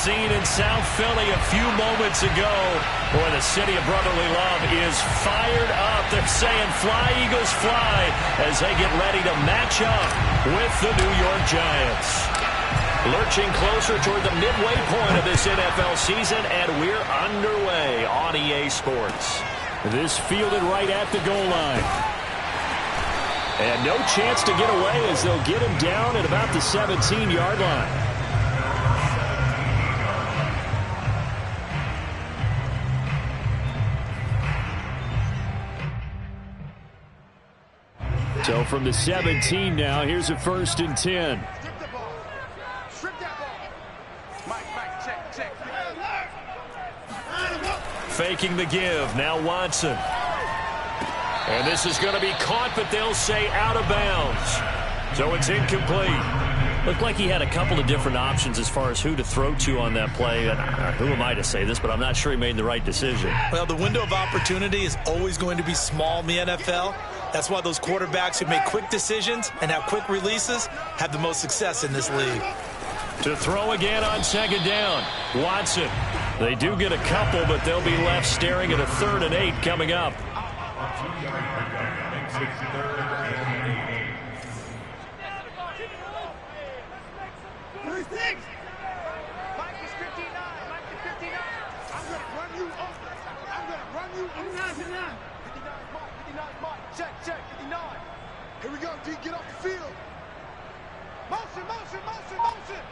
scene in South Philly a few moments ago. Boy, the city of brotherly love is fired up. They're saying fly, Eagles, fly, as they get ready to match up with the New York Giants. Lurching closer toward the midway point of this NFL season, and we're underway on EA Sports. This fielded right at the goal line. And no chance to get away as they'll get him down at about the 17-yard line. So from the 17 now, here's a 1st and 10. Faking the give. Now Watson. And this is going to be caught, but they'll say out of bounds. So it's incomplete. Looked like he had a couple of different options as far as who to throw to on that play. And who am I to say this, but I'm not sure he made the right decision. Well, the window of opportunity is always going to be small in the NFL. That's why those quarterbacks who make quick decisions and have quick releases have the most success in this league. To throw again on 2nd down. Watson. They do get a couple, but they'll be left staring at a 3rd and 8 coming up. Here we go, D, get off the field. Motion, motion, motion, motion.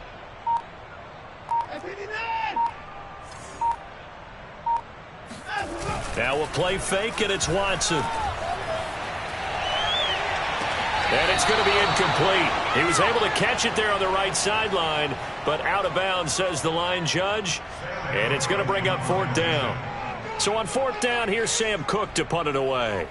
Hey, 59. Now a play fake, and it's Watson. And it's going to be incomplete. He was able to catch it there on the right sideline, but out of bounds, says the line judge. And it's going to bring up 4th down. So on 4th down, here's Sam Cook to punt it away.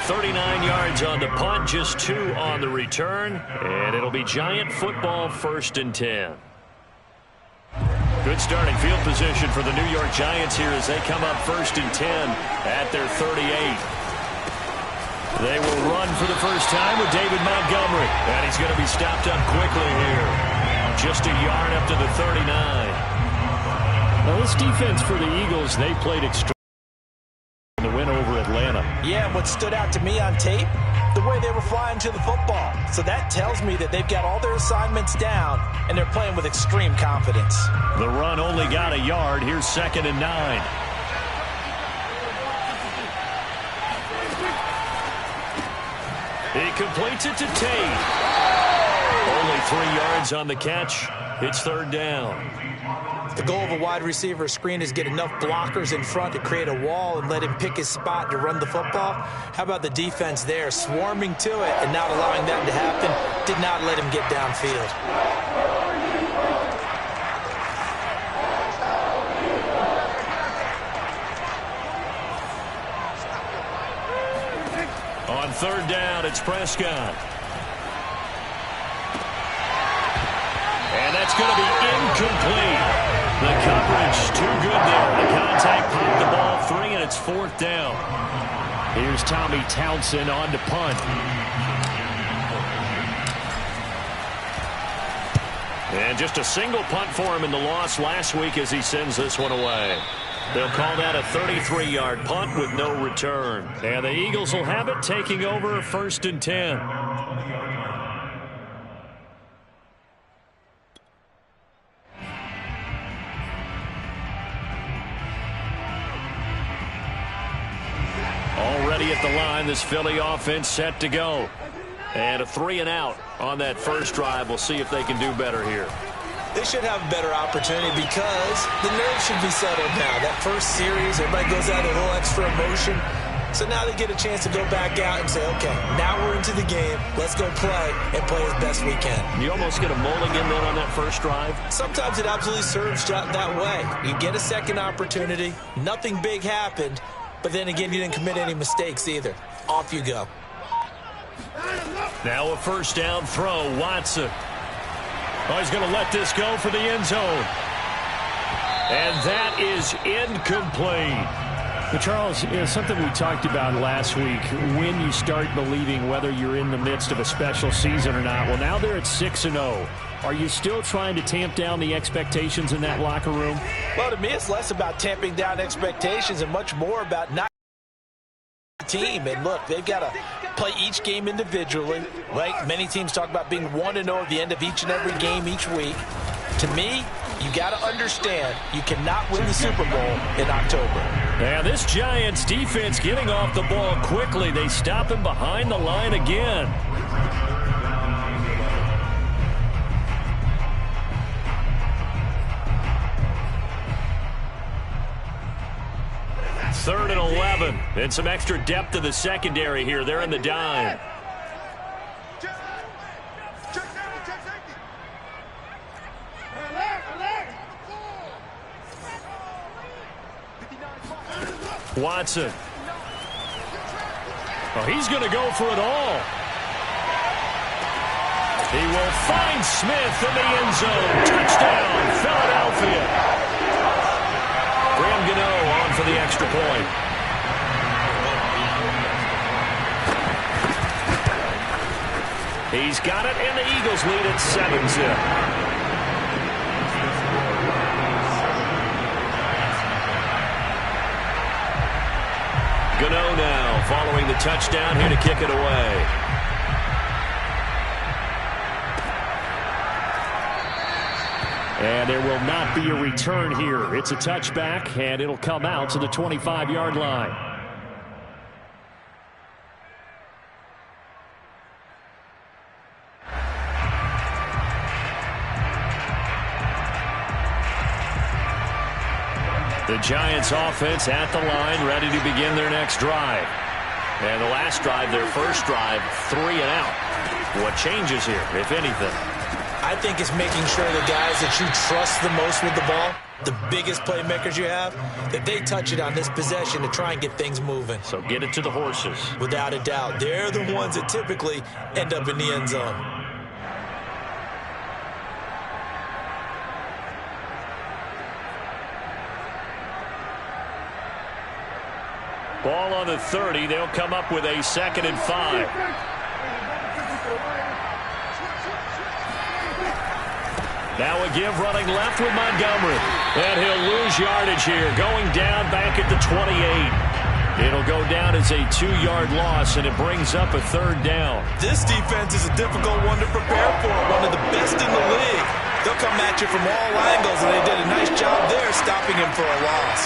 39 yards on the punt, just 2 on the return. And it'll be Giant football, 1st and 10. Good starting field position for the New York Giants here as they come up 1st and 10 at their 38. They will run for the first time with David Montgomery. And he's going to be stopped up quickly here. Just a yard up to the 39. Now this defense for the Eagles, they played extremely. The win over Atlanta. Yeah, and what stood out to me on tape, the way they were flying to the football. So that tells me that they've got all their assignments down, and they're playing with extreme confidence. The run only got a yard. Here's 2nd and 9. He completes it to Tate. Only 3 yards on the catch. It's 3rd down. The goal of a wide receiver screen is get enough blockers in front to create a wall and let him pick his spot to run the football. How about the defense there, swarming to it and not allowing that to happen? Did not let him get downfield. On 3rd down, it's Prescott. And that's going to be incomplete. The coverage too good there. The contact popped the ball 3, and it's 4th down. Here's Tommy Townsend on to punt. And just a single punt for him in the loss last week as he sends this one away. They'll call that a 33-yard punt with no return. And the Eagles will have it, taking over 1st and 10. Already at the line, this Philly offense set to go. And a 3 and out on that first drive. We'll see if they can do better here. They should have a better opportunity because the nerves should be settled now. That first series, everybody goes out with a little extra emotion. So now they get a chance to go back out and say, okay, now we're into the game. Let's go play and play as best we can. You almost get a mulligan then on that first drive? Sometimes it absolutely serves that way. You get a second opportunity. Nothing big happened. But then again, you didn't commit any mistakes either. Off you go. Now a first down throw, Watson. Oh, he's going to let this go for the end zone. And that is incomplete. But Charles, something we talked about last week, when you start believing whether you're in the midst of a special season or not. Well, now they're at 6-0. Are you still trying to tamp down the expectations in that locker room? Well, to me, it's less about tamping down expectations and much more about not team. And look, they've got to play each game individually, right? Many teams talk about being 1-0 at the end of each and every game each week. To me, you got to understand you cannot win the Super Bowl in October. And this Giants defense getting off the ball quickly. They stop him behind the line again. Third and 11. And some extra depth to the secondary here. They're in the dime. Watson. Oh, he's going to go for it all. He will find Smith in the end zone. Touchdown, Philadelphia. Graham Gano on for the extra point. He's got it, and the Eagles lead at 7-zip. Gano now following the touchdown here to kick it away. And there will not be a return here. It's a touchback, and it'll come out to the 25-yard line. The Giants offense at the line, ready to begin their next drive. And the last drive, their first drive, 3 and out. What changes here, if anything? I think it's making sure the guys that you trust the most with the ball, the biggest playmakers you have, that they touch it on this possession to try and get things moving. So get it to the horses. Without a doubt. They're the ones that typically end up in the end zone. Ball on the 30. They'll come up with a 2nd and 5. Now a give running left with Montgomery. And he'll lose yardage here. Going down back at the 28. It'll go down as a 2-yard loss, and it brings up a 3rd down. This defense is a difficult one to prepare for. One of the best in the league. They'll come at you from all angles, and they did a nice job there stopping him for a loss.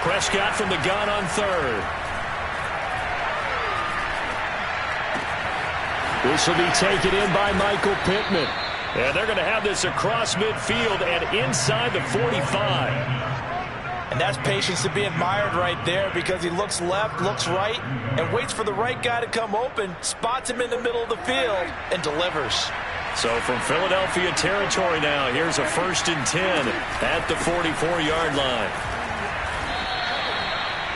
Prescott from the gun on 3rd. This will be taken in by Michael Pittman. And they're going to have this across midfield and inside the 45. And that's patience to be admired right there, because he looks left, looks right, and waits for the right guy to come open, spots him in the middle of the field, and delivers. So from Philadelphia territory now, here's a 1st and 10 at the 44-yard line.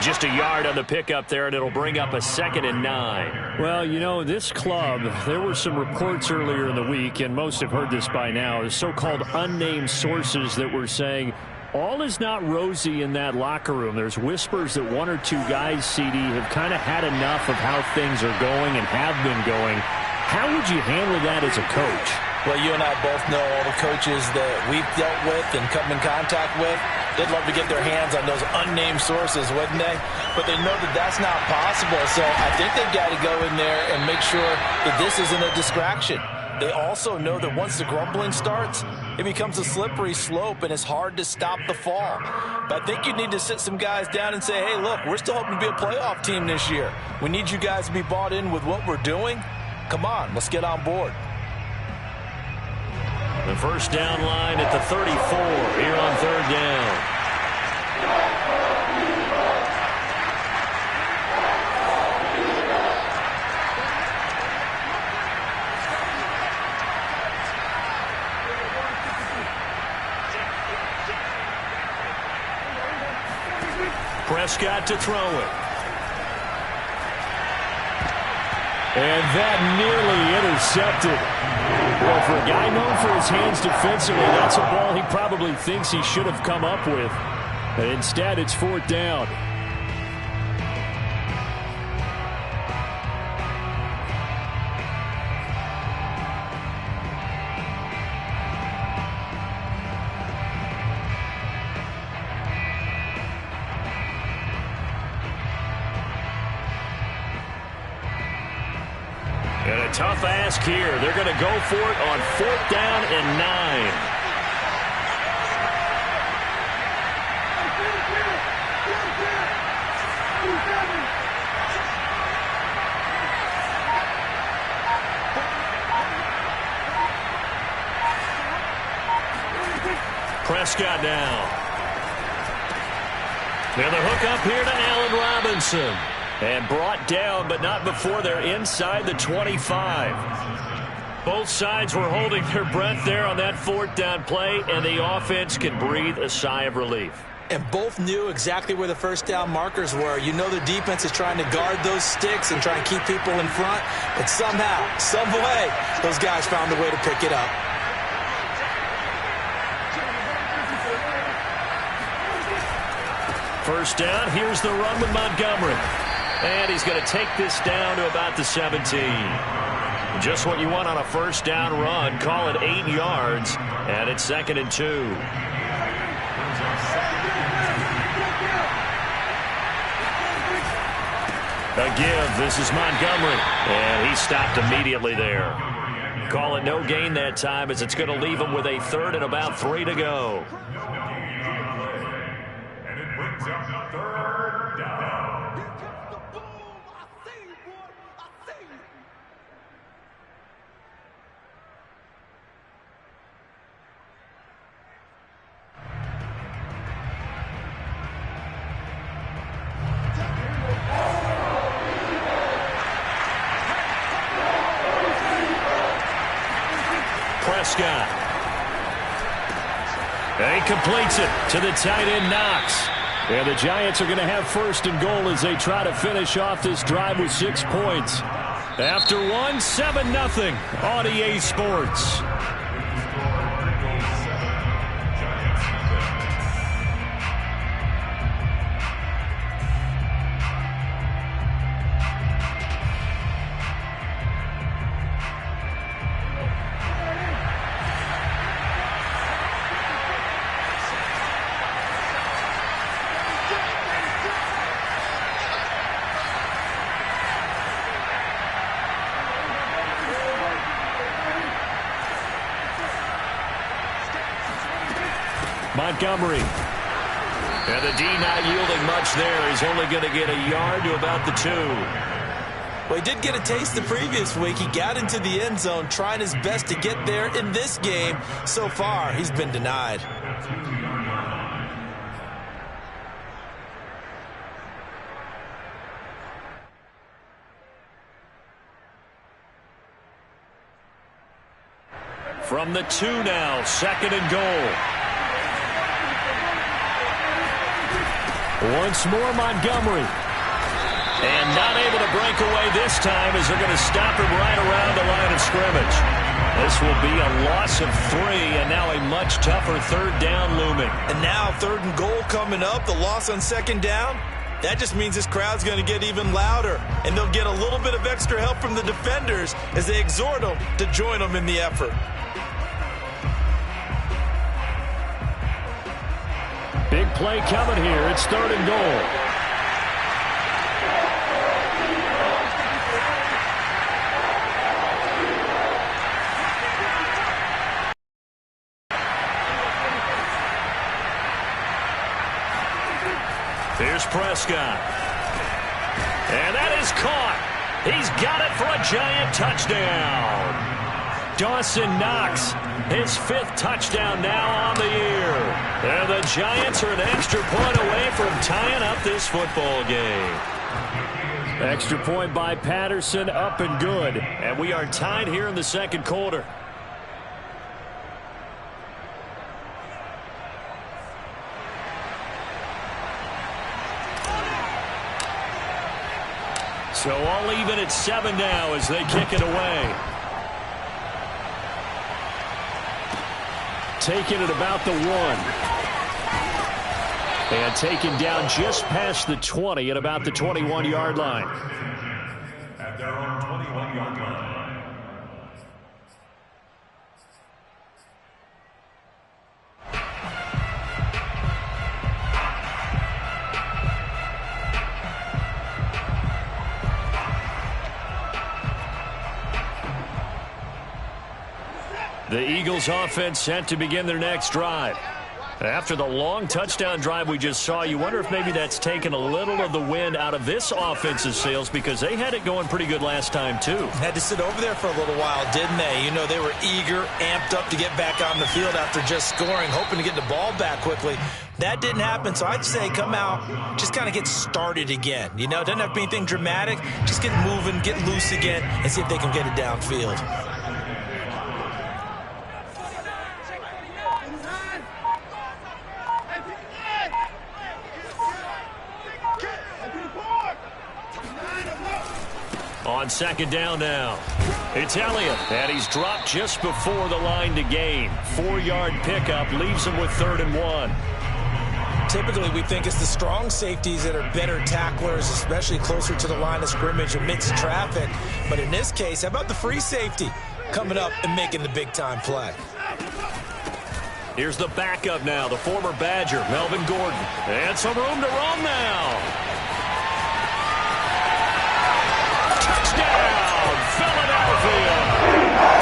Just a yard on the pickup there, and it'll bring up a 2nd and 9. Well, you know, this club, there were some reports earlier in the week, and most have heard this by now, the so-called unnamed sources that were saying all is not rosy in that locker room. There's whispers that 1 or 2 guys, CD, have kind of had enough of how things are going and have been going. How would you handle that as a coach? Well, you and I both know all the coaches that we've dealt with and come in contact with. They'd love to get their hands on those unnamed sources, wouldn't they? But they know that that's not possible. So I think they've got to go in there and make sure that this isn't a distraction. They also know that once the grumbling starts, it becomes a slippery slope, and it's hard to stop the fall. But I think you need to sit some guys down and say, hey, look, we're still hoping to be a playoff team this year. We need you guys to be bought in with what we're doing. Come on, let's get on board. The first down line at the 34 here on 3rd down. Prescott to throw it. And that nearly intercepted. Well, for a guy known for his hands defensively, that's a ball he probably thinks he should have come up with. But instead, it's 4th down. And a tough ask here. They're going to go for it on 4th down and 9. Prescott now. Now the hook up here to Allen Robinson. And brought down, but not before they're inside the 25. Both sides were holding their breath there on that 4th down play, and the offense can breathe a sigh of relief. And both knew exactly where the first down markers were. You know the defense is trying to guard those sticks and try and keep people in front. But somehow, some way, those guys found a way to pick it up. First down, here's the run with Montgomery. And he's going to take this down to about the 17. Just what you want on a first down run. Call it 8 yards. And it's 2nd and 2. A give. This is Montgomery. And he stopped immediately there. Call it no gain that time, as it's going to leave him with a 3rd and about 3 to go. Prescott. And he completes it to the tight end, Knox. And the Giants are going to have 1st and goal as they try to finish off this drive with 6 points. After 1, 7-0 on EA Sports. Montgomery. And the D not yielding much there. He's only going to get a yard to about the 2. Well, he did get a taste the previous week. He got into the end zone trying his best to get there in this game. So far, he's been denied. From the 2 now, 2nd and goal. Once more, Montgomery. And not able to break away this time, as they're going to stop him right around the line of scrimmage. This will be a loss of 3, and now a much tougher 3rd down looming. And now 3rd and goal coming up, the loss on 2nd down. That just means this crowd's going to get even louder, and they'll get a little bit of extra help from the defenders as they exhort them to join them in the effort. Big play coming here. It's 3rd and goal. Here's Prescott. And that is caught. He's got it for a Giant touchdown. Dawson Knox, his 5th touchdown now on the year. And the Giants are an extra point away from tying up this football game. Extra point by Patterson, up and good. And we are tied here in the 2nd quarter. So all even at 7 now as they kick it away. taken at about the 1. And taken down just past the 20 at about the 21-yard line. At their own 21-yard line. The Eagles offense set to begin their next drive. After the long touchdown drive we just saw, you wonder if maybe that's taken a little of the wind out of this offense's sails, because they had it going pretty good last time too. Had to sit over there for a little while, didn't they? You know, they were eager, amped up to get back on the field after just scoring, hoping to get the ball back quickly. That didn't happen, so I'd say come out, just kind of get started again. You know, it doesn't have to be anything dramatic. Just get moving, get loose again, and see if they can get it downfield. On second down now, it's Elliott, and he's dropped just before the line to gain. 4-yard pickup leaves him with 3rd and 1. Typically, we think it's the strong safeties that are better tacklers, especially closer to the line of scrimmage amidst traffic. But in this case, how about the free safety coming up and making the big-time play? Here's the backup now, the former Badger, Melvin Gordon. And some room to roam now. Touchdown, Philadelphia!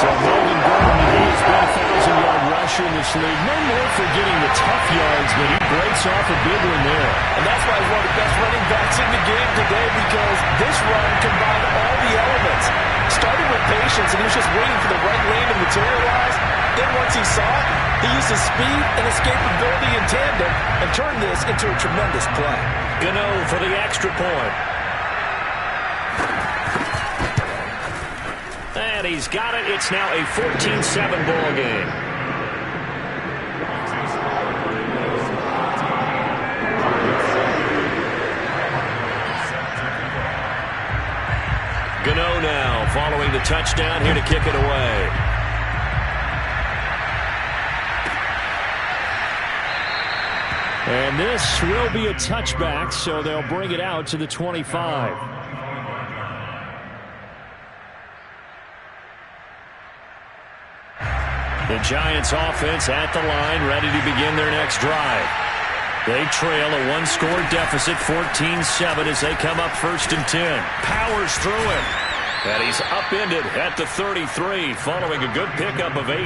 So Melvin Gordon, he has been a 1,000-yard rusher in this league. No more for getting the tough yards, but he breaks off a big one there. And that's why he's one of the best running backs in the game today, because this run combined all the elements. Started with patience, and he was just waiting for the right lane to materialize. Then once he saw it, he used his speed and escapability in tandem and turned this into a tremendous play. Gano for the extra point. And he's got it. It's now a 14-7 ball game. Gano now following the touchdown, here to kick it away. And this will be a touchback, so they'll bring it out to the 25. The Giants offense at the line, ready to begin their next drive. They trail a 1-score deficit, 14-7, as they come up 1st and 10. Powers through it. And he's upended at the 33, following a good pickup of 8.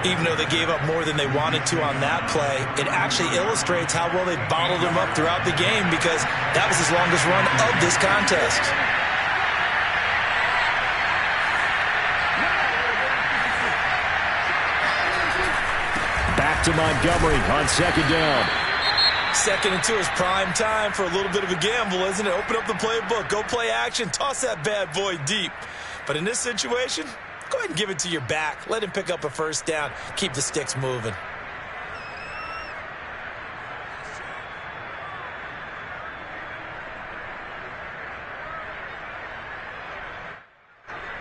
Even though they gave up more than they wanted to on that play, it actually illustrates how well they bottled him up throughout the game, because that was his longest run of this contest. Back to Montgomery on second down. 2nd and 2 is prime time for a little bit of a gamble, isn't it? Open up the playbook, go play action, toss that bad boy deep. But in this situation, go ahead and give it to your back. Let him pick up a 1st down. Keep the sticks moving.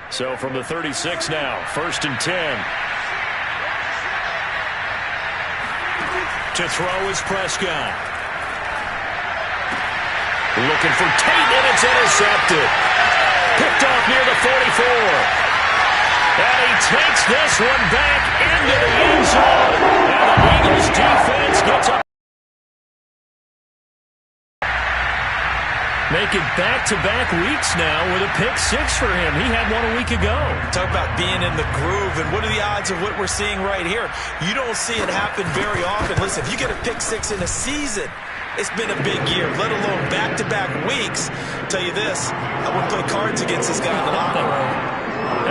So from the 36 now, 1st and 10. To throw is Prescott. Looking for Tate, and it's intercepted. Picked off near the 44. And he takes this one back into the end zone. And the Eagles defense gets up. Making back-to-back weeks now with a pick 6 for him. He had one a week ago. Talk about being in the groove, and what are the odds of what we're seeing right here? You don't see it happen very often. Listen, if you get a pick 6 in a season, it's been a big year, let alone back-to-back weeks. I'll tell you this, I wouldn't play cards against this guy in the locker room.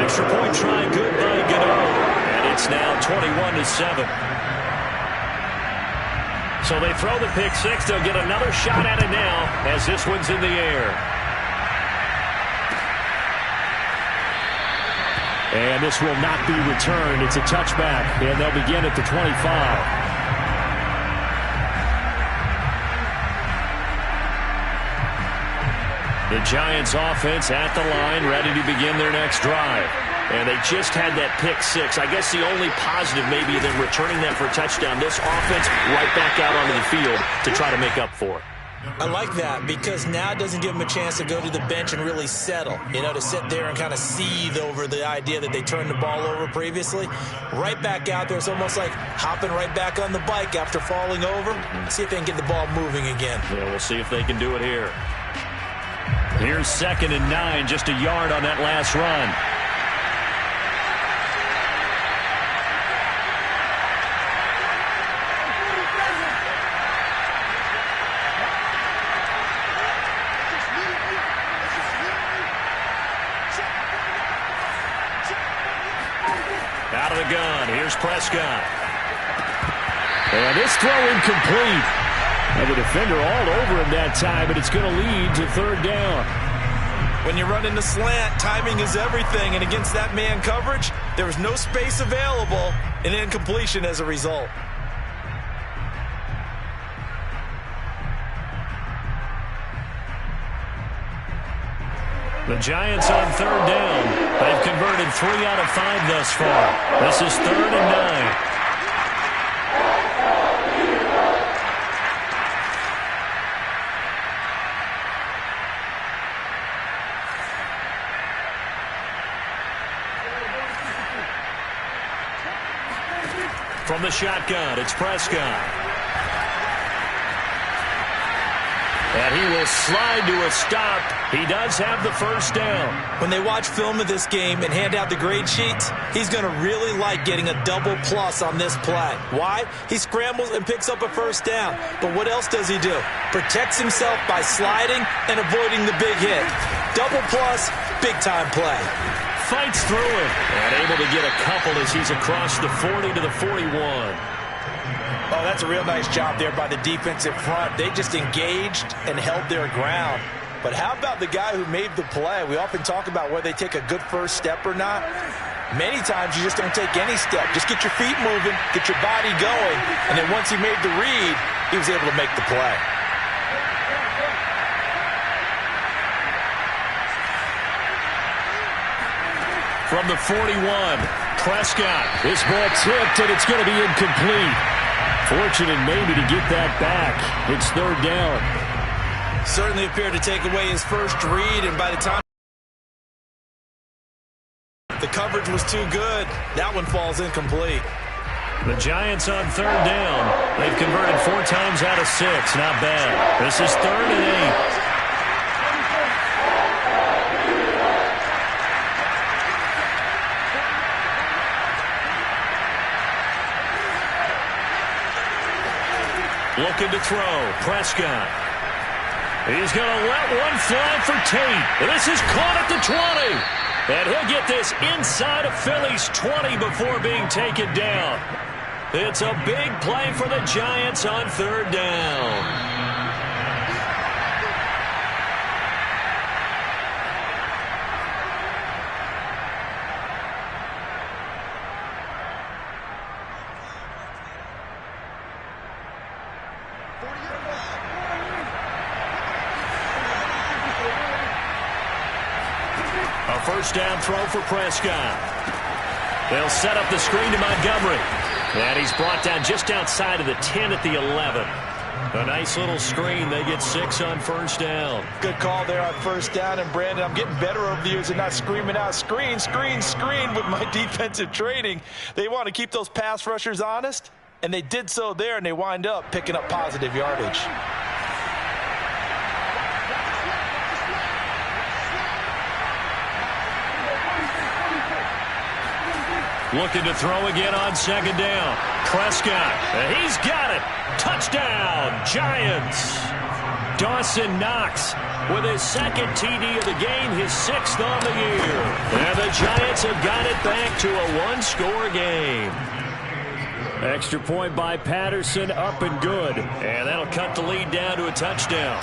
Extra point try, good by Gano. And it's now 21-7. So they throw the pick 6. They'll get another shot at it now as this one's in the air. And this will not be returned. It's a touchback, and they'll begin at the 25. The Giants offense at the line, ready to begin their next drive. And they just had that pick six. I guess the only positive maybe them returning that for a touchdown. This offense right back out onto the field to try to make up for it. I like that because now it doesn't give them a chance to go to the bench and really settle, to sit there and kind of seethe over the idea that they turned the ball over previously. Right back out there. It's almost like hopping right back on the bike after falling over. See if they can get the ball moving again. Yeah, we'll see if they can do it here. Here's 2nd and 9, just a yard on that last run. Out of the gun, here's Prescott. And this throw incomplete. And the defender all over him that time, but it's going to lead to 3rd down. When you run in the slant, timing is everything, and against that man coverage, there was no space available, and incompletion as a result. The Giants on 3rd down. They've converted 3 out of 5 thus far. This is 3rd and 9. From the shotgun, it's Prescott. And he will slide to a stop. He does have the 1st down. When they watch film of this game and hand out the grade sheets, he's going to really like getting a double plus on this play. Why? He scrambles and picks up a 1st down. But what else does he do? Protects himself by sliding and avoiding the big hit. Double plus, big-time play. Fights through it. And able to get a couple as he's across the 40 to the 41. Oh, that's a real nice job there by the defensive front. They just engaged and held their ground. But how about the guy who made the play? We often talk about whether they take a good first step or not. Many times you just don't take any step. Just get your feet moving, get your body going, and then once he made the read, he was able to make the play. From the 41, Prescott. This ball tipped, and it's going to be incomplete. Fortunate maybe to get that back. It's 3rd down. Certainly appeared to take away his first read, and by the time the coverage was too good, that one falls incomplete. The Giants on 3rd down. They've converted 4 times out of 6. Not bad. This is 3rd and 8. Looking to throw. Prescott. He's going to let one fly for Tate. This is caught at the 20. And he'll get this inside of Philly's 20 before being taken down. It's a big play for the Giants on 3rd down. A 1st down throw for Prescott. They'll set up the screen to Montgomery. And he's brought down just outside of the 10 at the 11. A nice little screen. They get 6 on 1st down. Good call there on 1st down. And, Brandon, I'm getting better over the years and not screaming out, screen, screen, screen with my defensive training. They want to keep those pass rushers honest, and they did so there, and they wind up picking up positive yardage. Looking to throw again on 2nd down. Prescott, and he's got it. Touchdown, Giants. Dawson Knox with his 2nd TD of the game, his 6th on the year. And the Giants have got it back to a 1-score game. Extra point by Patterson, up and good. And that'll cut the lead down to a touchdown.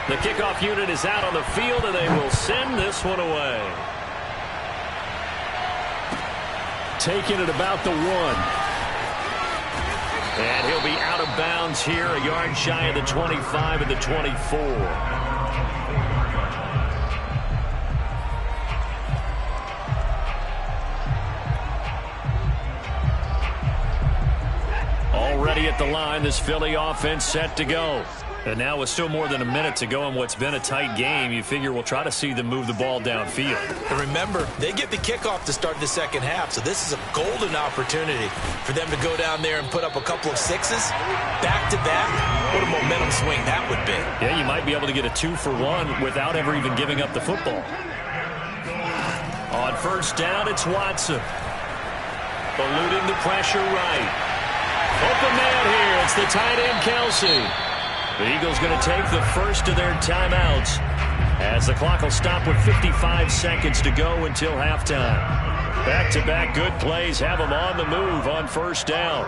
The kickoff unit is out on the field, and they will send this one away. Taking it about the 1. And he'll be out of bounds here, a yard shy of the 25 and the 24. ready at the line. This Philly offense set to go. And now with still more than a minute to go in what's been a tight game, you figure we'll try to see them move the ball downfield. And remember, they get the kickoff to start the second half, so this is a golden opportunity for them to go down there and put up a couple of sixes back-to-back. What a momentum swing that would be. Yeah, you might be able to get a 2-for-1 without ever even giving up the football. On first down, it's Watson. Eluding the pressure right. Open man here. It's the tight end, Kelsey. The Eagles going to take the first of their timeouts as the clock will stop with 55 seconds to go until halftime. Back-to-back good plays have them on the move on first down.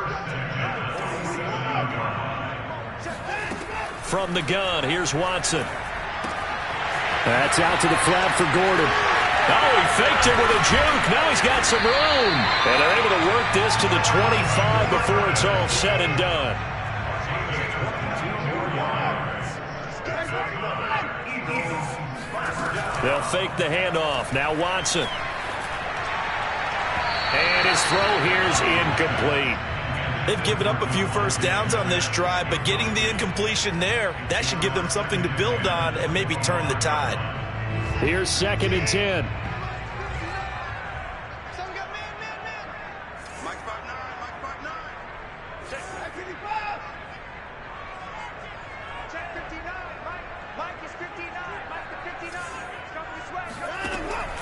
From the gun, here's Watson. That's out to the flat for Gordon. Oh, he faked it with a juke. Now he's got some room. And they're able to work this to the 25 before it's all said and done. They'll fake the handoff. Now Watson. And his throw here is incomplete. They've given up a few first downs on this drive, but getting the incompletion there, that should give them something to build on and maybe turn the tide. Here's 2nd and 10.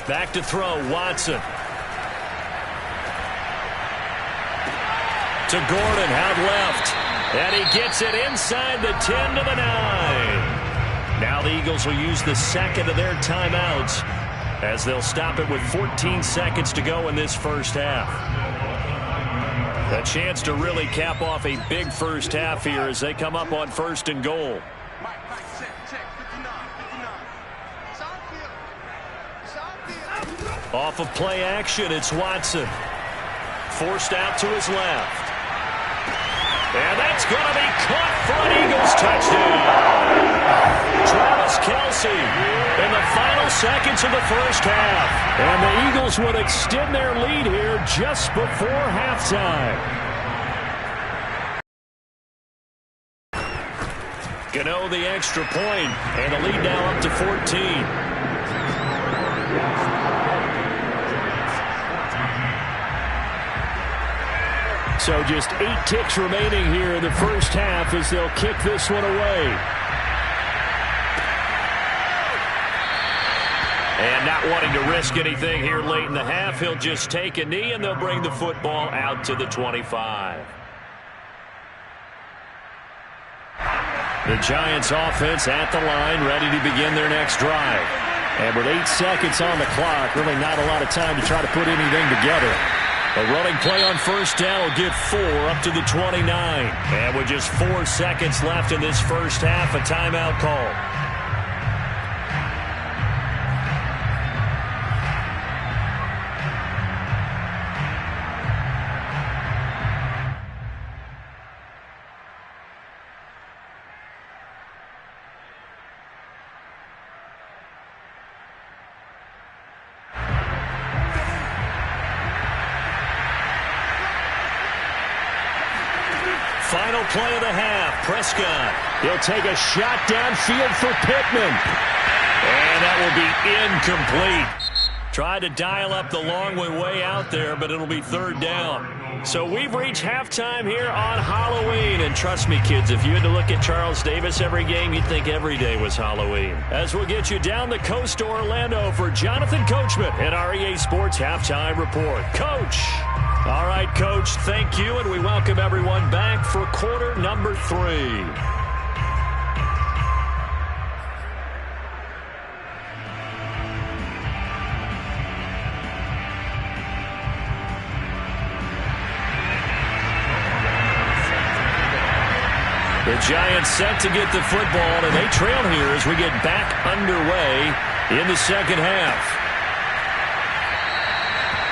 Back to throw, Watson. To Gordon, out left. And he gets it inside the 10 to the 9. Now the Eagles will use the second of their timeouts as they'll stop it with 14 seconds to go in this first half. A chance to really cap off a big first half here as they come up on 1st and goal. Off of play action, it's Watson. Forced out to his left. And that's going to be caught for an Eagles touchdown. Travis Kelce in the final seconds of the first half. And the Eagles would extend their lead here just before halftime. Gano the extra point, and the lead now up to 14. So just 8 ticks remaining here in the first half as they'll kick this one away. And not wanting to risk anything here late in the half, he'll just take a knee and they'll bring the football out to the 25. The Giants offense at the line, ready to begin their next drive. And with 8 seconds on the clock, really not a lot of time to try to put anything together. A running play on first down will get 4 up to the 29. And with just 4 seconds left in this first half, a timeout call. Final play of the half. Prescott. He'll take a shot downfield for Pittman. And that will be incomplete. Tried to dial up the long way out there, but it'll be 3rd down. So we've reached halftime here on Halloween. And trust me, kids, if you had to look at Charles Davis every game, you'd think every day was Halloween. As we'll get you down the coast to Orlando for Jonathan Coachman at our EA Sports Halftime Report. Coach. All right, Coach, thank you, and we welcome everyone back for quarter number 3. The Giants set to get the football, and they trail here as we get back underway in the second half.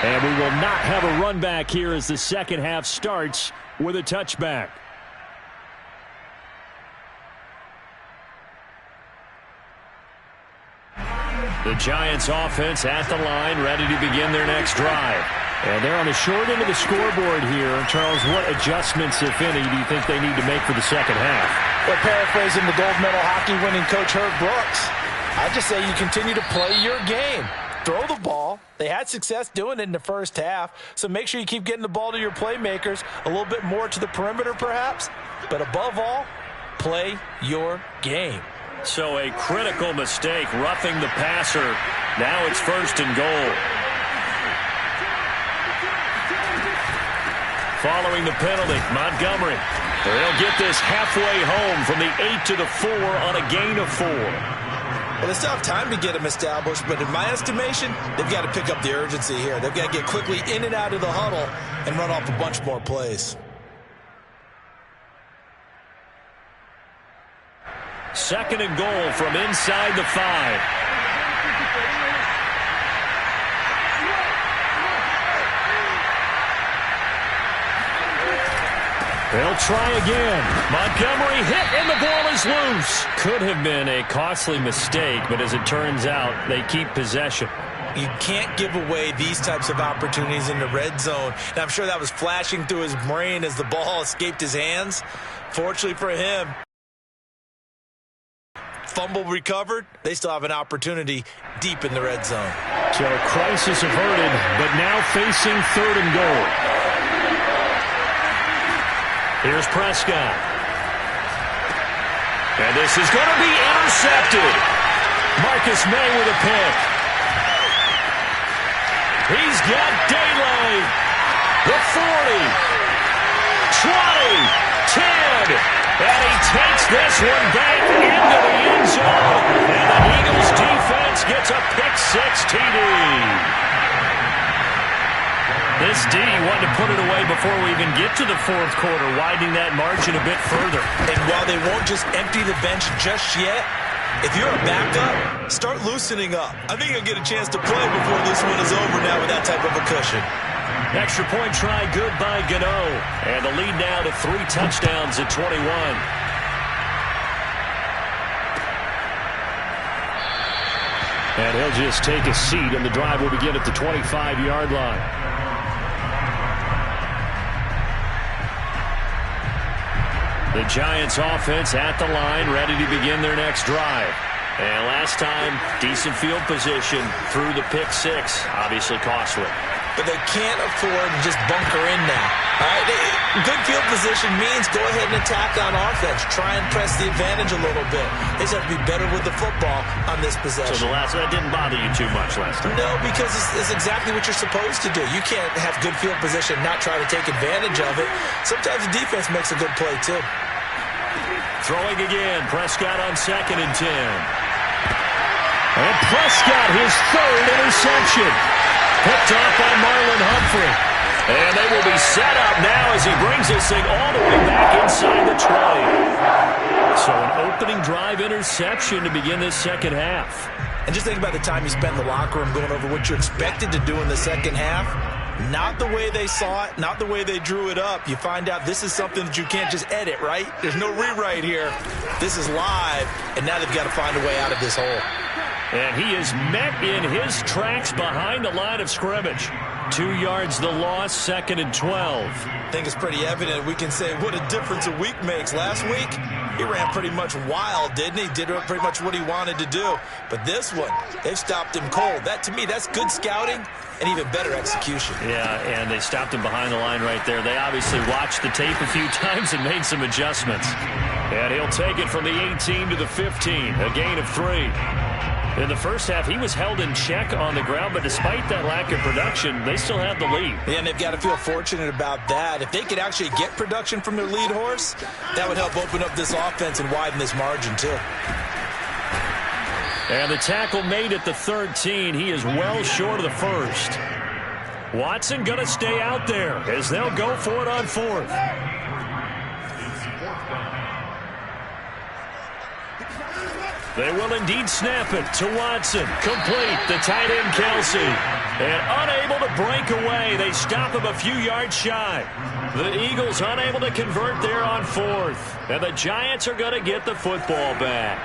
And we will not have a run back here as the second half starts with a touchback. The Giants offense at the line, ready to begin their next drive. And they're on the short end of the scoreboard here. Charles, what adjustments, if any, do you think they need to make for the second half? Well, paraphrasing the gold medal hockey winning coach Herb Brooks, I just say you continue to play your game. Throw the ball. They had success doing it in the first half, so make sure you keep getting the ball to your playmakers, a little bit more to the perimeter perhaps, but above all, play your game. So a critical mistake, roughing the passer. Now it's 1st and goal. Following the penalty, Montgomery. They'll get this halfway home from the 8 to the 4 on a gain of 4. Well, they still have time to get them established, but in my estimation, they've got to pick up the urgency here. They've got to get quickly in and out of the huddle and run off a bunch more plays. 2nd and goal from inside the 5. They'll try again. Montgomery hit, and the ball is loose. Could have been a costly mistake, but as it turns out, they keep possession. You can't give away these types of opportunities in the red zone. And I'm sure that was flashing through his brain as the ball escaped his hands. Fortunately for him, fumble recovered. They still have an opportunity deep in the red zone. So crisis averted, but now facing 3rd and goal. Here's Prescott. And this is going to be intercepted. Marcus May with a pick. He's got Daylay. The 40. 20. 10. And he takes this one back into the end zone. And the Eagles defense gets a pick-6 TD. This D wanted to put it away before we even get to the 4th quarter, widening that margin a bit further. And while they won't just empty the bench just yet, if you're a backup, start loosening up. I think you'll get a chance to play before this one is over now with that type of a cushion. Extra point try good by Gano. And the lead now to 3 touchdowns at 21. And he'll just take a seat, and the drive will begin at the 25-yard line. The Giants offense at the line, ready to begin their next drive. And last time, decent field position through the pick-6, obviously costly. But they can't afford to just bunker in now. All right, good field position means go ahead and attack on offense. Try and press the advantage a little bit. They just have to be better with the football on this possession. So that didn't bother you too much last time? No, because it's exactly what you're supposed to do. You can't have good field position and not try to take advantage of it. Sometimes the defense makes a good play, too. Throwing again, Prescott on 2nd and 10. And Prescott, his 3rd interception. Picked off by Marlon Humphrey. And they will be set up now as he brings this thing all the way back inside the 20. So an opening drive interception to begin this second half. And just think about the time you spent in the locker room going over what you expected to do in the second half. Not the way they saw it, not the way they drew it up. You find out this is something that you can't just edit, right? There's no rewrite here. This is live, and now they've got to find a way out of this hole. And he is met in his tracks behind the line of scrimmage. 2 yards the loss, 2nd and 12. I think it's pretty evident. We can say what a difference a week makes. Last week, he ran pretty much wild, didn't he? Did pretty much what he wanted to do. But this one, they've stopped him cold. That, to me, that's good scouting and even better execution. Yeah, and they stopped him behind the line right there. They obviously watched the tape a few times and made some adjustments. And he'll take it from the 18 to the 15, a gain of 3. In the first half, he was held in check on the ground, but despite that lack of production, they still have the lead. Yeah, and they've got to feel fortunate about that. If they could actually get production from their lead horse, that would help open up this offense and widen this margin, too. And the tackle made at the 13. He is well short of the first. Watson going to stay out there as they'll go for it on 4th. They will indeed snap it to Watson. Complete. The tight end, Kelsey. And unable to break away. They stop him a few yards shy. The Eagles unable to convert there on 4th. And the Giants are going to get the football back.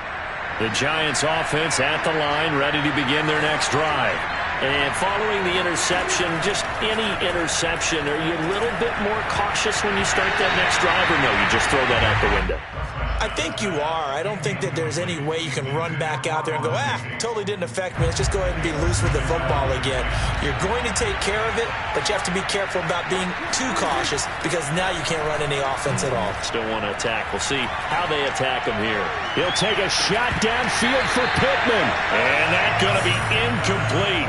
The Giants offense at the line, ready to begin their next drive. And following the interception, just any interception, are you a little bit more cautious when you start that next drive, or no, you just throw that out the window? I think you are. I don't think that there's any way you can run back out there and go, totally didn't affect me. Let's just go ahead and be loose with the football again. You're going to take care of it, but you have to be careful about being too cautious because now you can't run any offense at all. Still want to attack. We'll see how they attack him here. He'll take a shot downfield for Pittman. And that's going to be incomplete.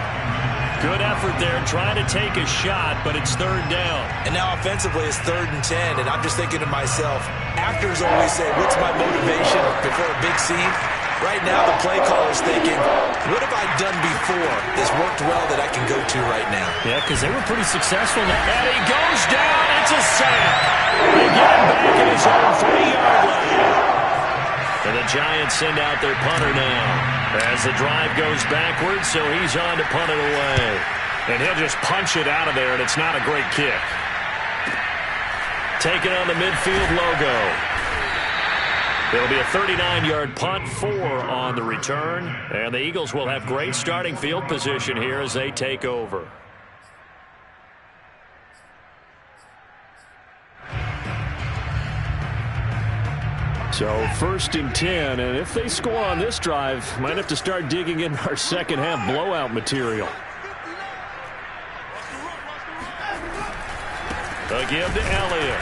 Good effort there trying to take a shot, but it's third down. And now offensively it's 3rd and 10, and I'm just thinking to myself, actors always say, what's my motivation before a big scene? Right now the play caller's thinking, what have I done before that's worked well that I can go to right now? Yeah, because they were pretty successful. And he goes down. It's a sack. They get him back in his own 40-yard line. And the Giants send out their punter now. As the drive goes backwards, so he's on to punt it away. And he'll just punch it out of there, and it's not a great kick. Taking on the midfield logo. It'll be a 39-yard punt, 4 on the return. And the Eagles will have great starting field position here as they take over. So 1st and 10, and if they score on this drive, might have to start digging in our second half blowout material. A give to Elliott.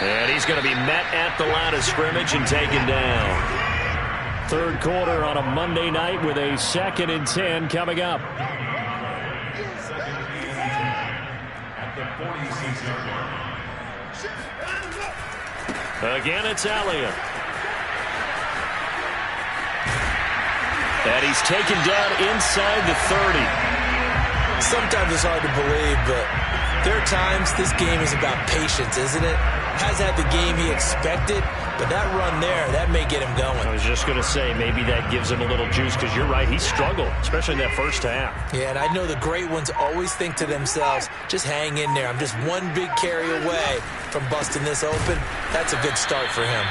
And he's going to be met at the line of scrimmage and taken down. Third quarter on a Monday night with a 2nd and 10 coming up. Again, it's Elliott. And he's taken down inside the 30. Sometimes it's hard to believe, but there are times this game is about patience, isn't it? Has had the game he expected, but that run there, that may get him going. I was just going to say, maybe that gives him a little juice, because you're right, he struggled, especially in that first half. Yeah, and I know the great ones always think to themselves, just hang in there. I'm just one big carry away from busting this open. That's a good start for him.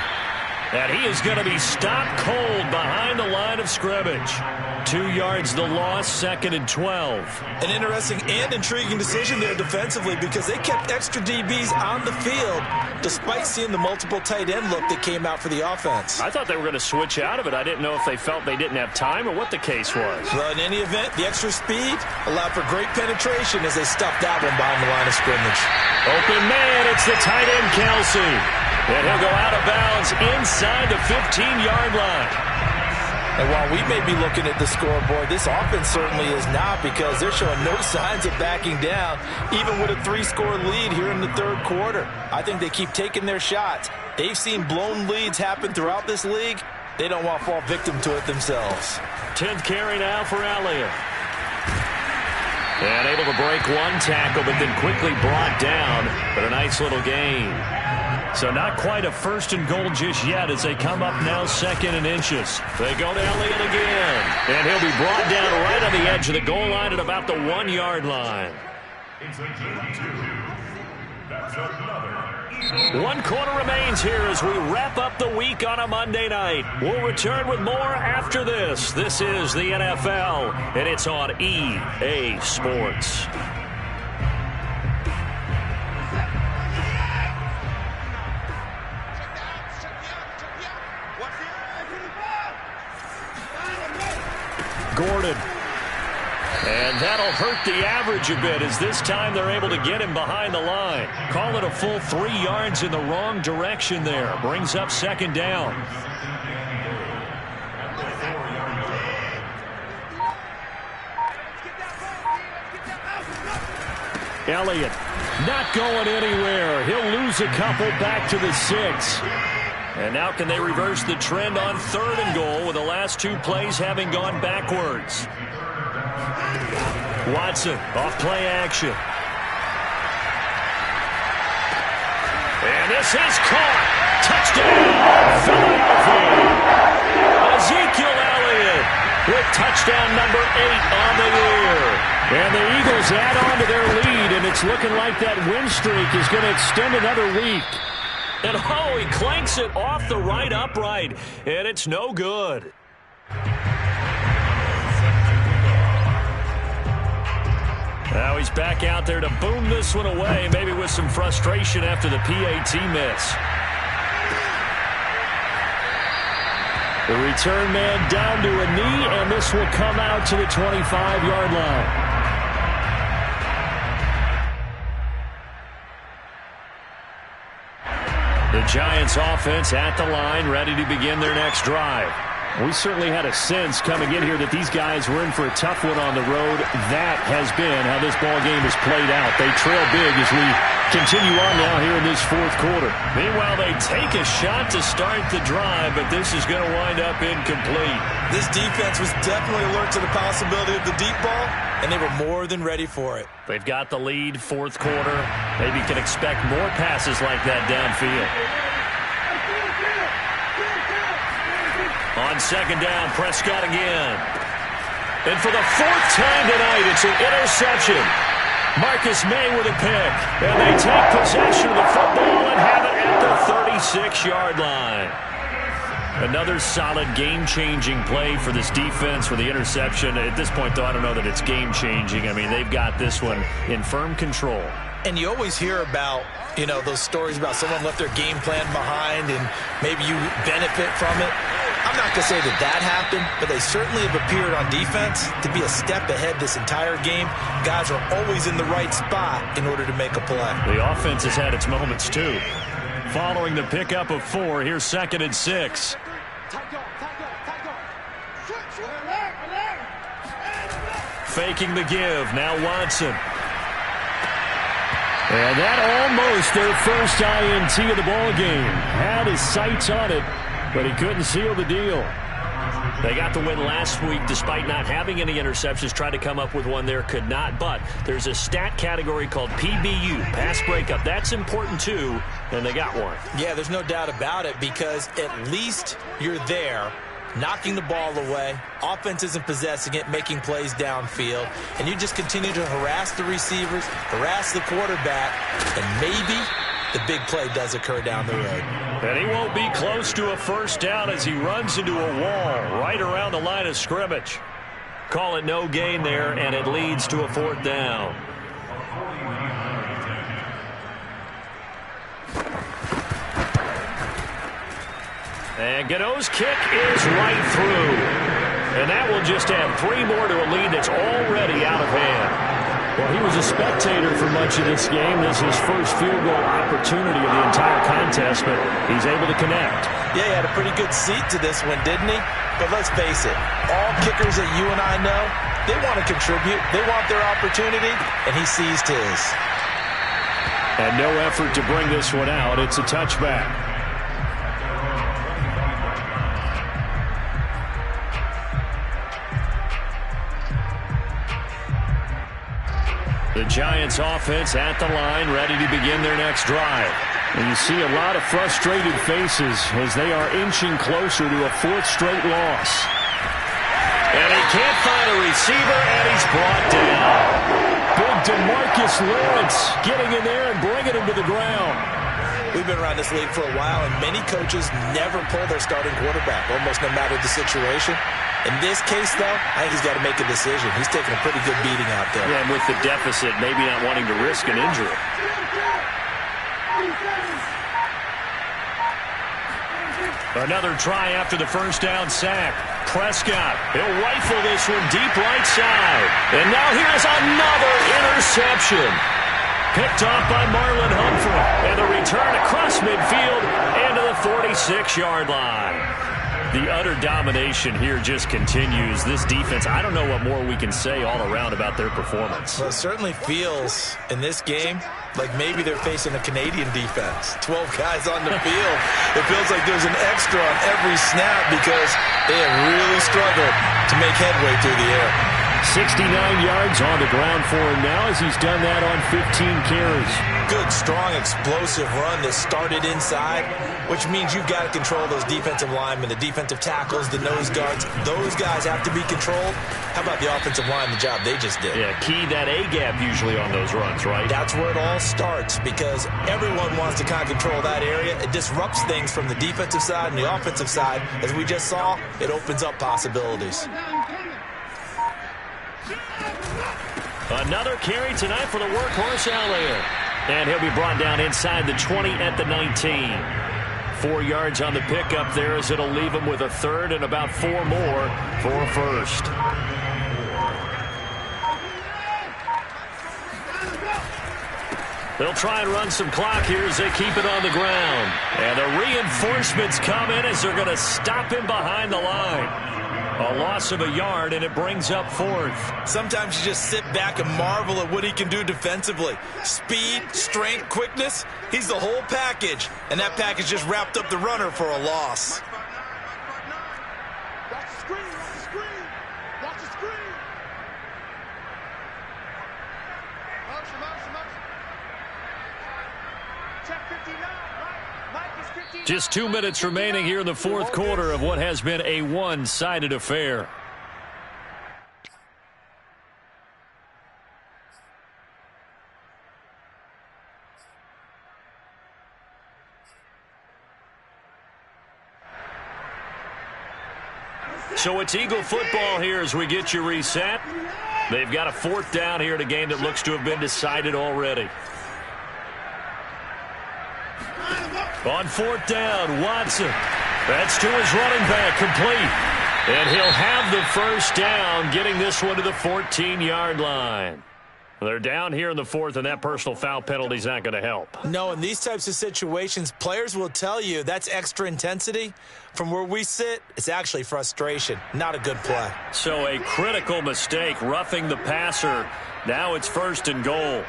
And he is going to be stopped cold behind the line of scrimmage. 2 yards the loss, 2nd and 12. An interesting and intriguing decision there defensively because they kept extra DBs on the field despite seeing the multiple tight end look that came out for the offense. I thought they were going to switch out of it. I didn't know if they felt they didn't have time or what the case was. Well, in any event, the extra speed allowed for great penetration as they stuffed that one behind the line of scrimmage. Open man, it's the tight end, Kelsey. And he'll go out of bounds inside the 15-yard line. And while we may be looking at the scoreboard, this offense certainly is not because they're showing no signs of backing down, even with a 3-score lead here in the third quarter. I think they keep taking their shots. They've seen blown leads happen throughout this league. They don't want to fall victim to it themselves. 10th carry now for Elliott. And able to break one tackle, but then quickly brought down. But a nice little gain. So not quite a 1st and goal just yet as they come up now 2nd and inches. They go to Elliott again. And he'll be brought down right on the edge of the goal line at about the 1-yard line. It's a game 2. That's another. 1 quarter remains here as we wrap up the week on a Monday night. We'll return with more after this. This is the NFL, and it's on EA Sports. Gordon. And that'll hurt the average a bit as this time they're able to get him behind the line. Call it a full 3 yards in the wrong direction there. Brings up 2nd down. Elliott not going anywhere. He'll lose a couple back to the 6. And now can they reverse the trend on 3rd and goal with the last 2 plays having gone backwards? Watson off play action. And this is caught. Touchdown, Philadelphia. Ezekiel Elliott with touchdown number 8 on the year. And the Eagles add on to their lead, and it's looking like that win streak is going to extend another week. And oh, he clanks it off the right upright, and it's no good. Now he's back out there to boom this one away, maybe with some frustration after the PAT miss. The return man down to a knee, and this will come out to the 25-yard line. The Giants offense at the line, ready to begin their next drive. We certainly had a sense coming in here that these guys were in for a tough one on the road. That has been how this ball game has played out. They trail big as we continue on now here in this fourth quarter. Meanwhile, they take a shot to start the drive, but this is going to wind up incomplete. This defense was definitely alert to the possibility of the deep ball, and they were more than ready for it. They've got the lead, fourth quarter. Maybe can expect more passes like that downfield. On second down, Prescott again. And for the fourth time tonight, it's an interception. Marcus May with a pick. And they take possession of the football and have it at the 36-yard line. Another solid game-changing play for this defense for the interception. At this point, though, I don't know that it's game-changing. I mean, they've got this one in firm control. And you always hear about, those stories about someone left their game plan behind and maybe you benefit from it. I'm not going to say that happened, but they certainly have appeared on defense to be a step ahead this entire game. Guys are always in the right spot in order to make a play. The offense has had its moments, too. Following the pickup of 4, here's 2nd and 6. Faking the give. Now Watson. And that almost their first INT of the ball game. Had his sights on it, but he couldn't seal the deal. They got the win last week despite not having any interceptions. Tried to come up with one there, could not. But there's a stat category called PBU, pass breakup. That's important too, and they got one. Yeah, there's no doubt about it because at least you're there, knocking the ball away. Offense isn't possessing it, making plays downfield. And you just continue to harass the receivers, harass the quarterback, and maybe the big play does occur down the road. And he won't be close to a first down as he runs into a wall right around the line of scrimmage. Call it no gain there, and it leads to a 4th down. And Gano's kick is right through. And that will just add 3 more to a lead that's already out of hand. Well, he was a spectator for much of this game. This is his first field goal opportunity of the entire contest, but he's able to connect. Yeah, he had a pretty good seat to this one, didn't he? But let's face it, all kickers that you and I know, they want to contribute. They want their opportunity, and he seized his. And no effort to bring this one out. It's a touchback. The Giants offense at the line, ready to begin their next drive. And you see a lot of frustrated faces as they are inching closer to a 4th straight loss. And he can't find a receiver, and he's brought down. Big DeMarcus Lawrence getting in there and bringing him to the ground. We've been around this league for a while, and many coaches never pull their starting quarterback, almost no matter the situation. In this case, though, I think he's got to make a decision. He's taking a pretty good beating out there. Yeah, and with the deficit, maybe not wanting to risk an injury. Another try after the first down sack. Prescott, he'll rifle this one deep right side. And now here's another interception. Picked off by Marlon Humphrey. And the return across midfield and to the 46-yard line. The utter domination here just continues. This defense, I don't know what more we can say all around about their performance. Well, it certainly feels in this game like maybe they're facing a Canadian defense. 12 guys on the field. It feels like there's an extra on every snap because they have really struggled to make headway through the air. 69 yards on the ground for him now as he's done that on 15 carries. Good, strong, explosive run that started inside, which means you've got to control those defensive linemen, the defensive tackles, the nose guards. Those guys have to be controlled. How about the offensive line, the job they just did? Yeah, key that A-gap usually on those runs, right? That's where it all starts because everyone wants to kind of control that area. It disrupts things from the defensive side and the offensive side. As we just saw, it opens up possibilities. Another carry tonight for the workhorse Elliott. And he'll be brought down inside the 20 at the 19. 4 yards on the pickup there as it'll leave him with a third and about 4 more for a first. They'll try and run some clock here as they keep it on the ground. And the reinforcements come in as they're going to stop him behind the line. A loss of a yard, and it brings up 4th. Sometimes you just sit back and marvel at what he can do defensively. Speed, strength, quickness, he's the whole package. And that package just wrapped up the runner for a loss. Watch the screen, watch the screen. Watch the screen. Motion, motion, motion. Check 59, right? Mike is 59. Just 2 minutes remaining here in the fourth quarter of what has been a one-sided affair. So it's Eagle football here as we get you reset. They've got a 4th down here in a game that looks to have been decided already. On 4th down, Watson. That's to his running back, complete. And he'll have the first down, getting this one to the 14-yard line. They're down here in the 4th, and that personal foul penalty is not going to help. No, in these types of situations, players will tell you that's extra intensity. From where we sit, it's actually frustration. Not a good play. So a critical mistake, roughing the passer. Now it's 1st and goal.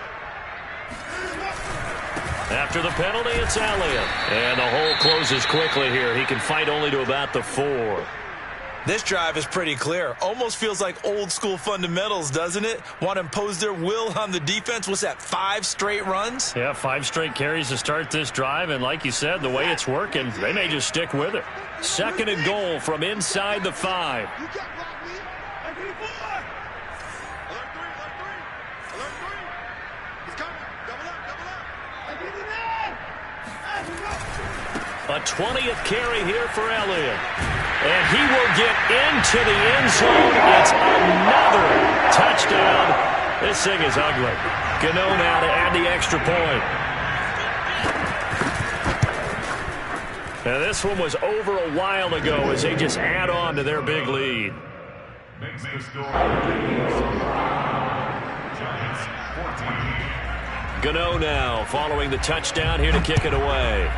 After the penalty, it's Elliott. And the hole closes quickly here. He can fight only to about the 4. This drive is pretty clear. Almost feels like old school fundamentals, doesn't it? Want to impose their will on the defense. What's that, 5 straight runs? Yeah, 5 straight carries to start this drive. And like you said, the way it's working, they may just stick with it. 2nd and goal from inside the 5. You got blocked, Lee. Hey, people. Alert 3, alert 3. Alert 3. He's coming. Double up, double up. Hey, get in there. Hey, go. A 20th carry here for Elliott. And he will get into the end zone. It's another touchdown. This thing is ugly. Gano now to add the extra point. Now this one was over a while ago as they just add on to their big lead. Makes the score. Giants 14. Gano now following the touchdown here to kick it away.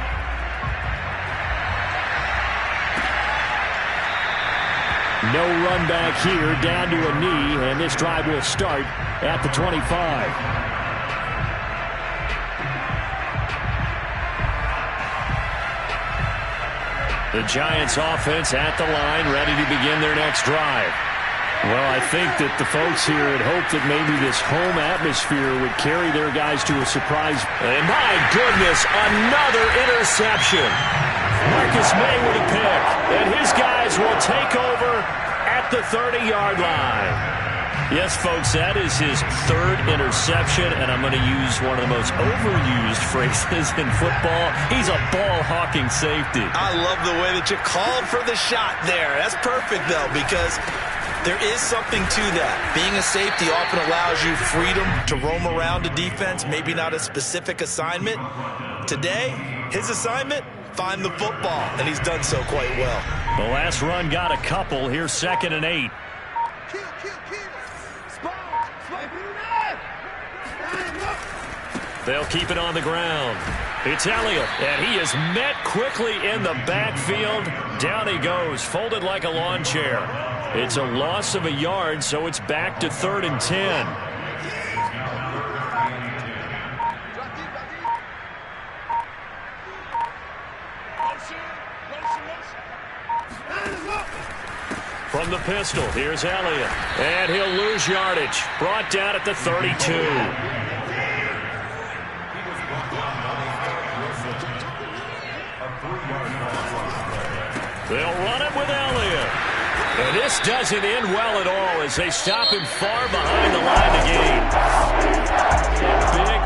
No run back here, down to a knee, and this drive will start at the 25. The Giants offense at the line, ready to begin their next drive. Well, I think that the folks here had hoped that maybe this home atmosphere would carry their guys to a surprise. And my goodness, another interception. Marcus May with a pick, and his guys will take over at the 30-yard line. Yes, folks, that is his 3rd interception, and I'm going to use one of the most overused phrases in football. He's a ball-hawking safety. I love the way that you called for the shot there. That's perfect, though, because there is something to that. Being a safety often allows you freedom to roam around a defense, maybe not a specific assignment. Today, his assignment, find the football, and he's done so quite well. The last run got a couple. Here's 2nd and 8. Kill, kill, kill. Spawn. They'll keep it on the ground. It's Elliott, and he is met quickly in the backfield. Down he goes, folded like a lawn chair. It's a loss of a yard, so it's back to 3rd and 10. From the pistol, here's Elliott. And he'll lose yardage. Brought down at the 32. They'll run it with Elliott. And this doesn't end well at all as they stop him far behind the line of game. A big